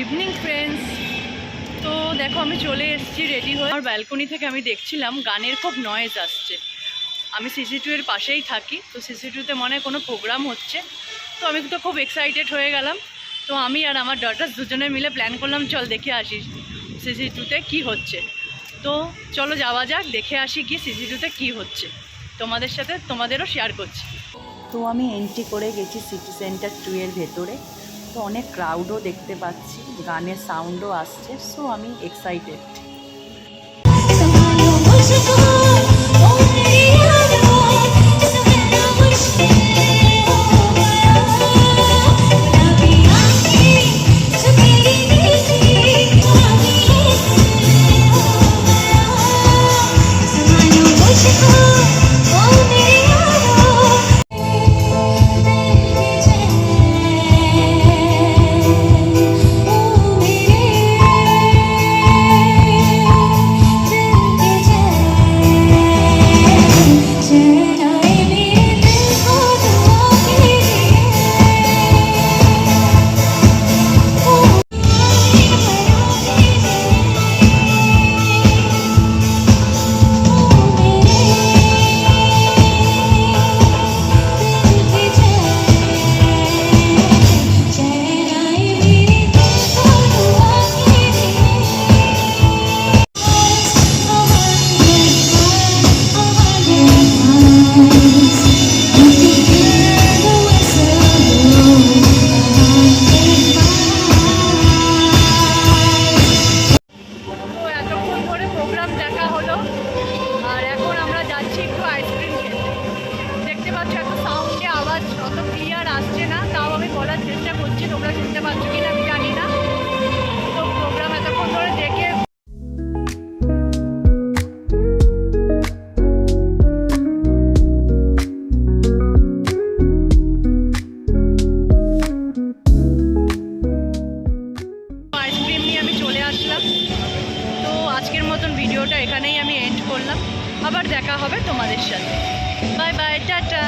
Evening friends. তো দেখো আমি চলে এসেছি রেডি হয়ে। আমার ব্যালকনি থেকে আমি দেখছিলাম গানের খুব নয়েজ আসছে। আমি সিসি2 এর পাশেই থাকি, তো সিসি2তে মনে হয় কোনো প্রোগ্রাম হচ্ছে। তো আমি তো খুব এক্সাইটেড হয়ে গেলাম। তো আমি আর আমার ডটার দুজনে মিলে প্ল্যান করলাম চল দেখে আসি সিসি2তে কী হচ্ছে। তো চলো যাওয়া যাক, দেখে আসি কি সিসি2তে কী হচ্ছে, তোমাদের সাথে তোমাদেরও শেয়ার করছি। তো আমি এন্ট্রি করে গেছি সিটি সেন্টার 2 এর ভেতরে। তো অনেক ক্রাউডও দেখতে পাচ্ছি, গানের সাউন্ডও আসছে। সো আমি এক্সাইটেড। আর এখন আমরা যাচ্ছি একটু আইসক্রিম খেতে। দেখতে পাচ্ছ এত সাউন্ডে আওয়াজ অত ক্লিয়ার আসছে না, তাও আমি বলার চেষ্টা করছি, তোমরা শুনতে পাচ্ছ কিনা আমি জানি না। তো প্রোগ্রাম এতক্ষণ ধরে দেখে আইসক্রিম নিয়ে আমি চলে আসলাম। তো আজকের মতন ভিডিওটা এখানেই আমি এন্ড করলাম। আবার দেখা হবে তোমাদের সাথে। Bye bye, tata.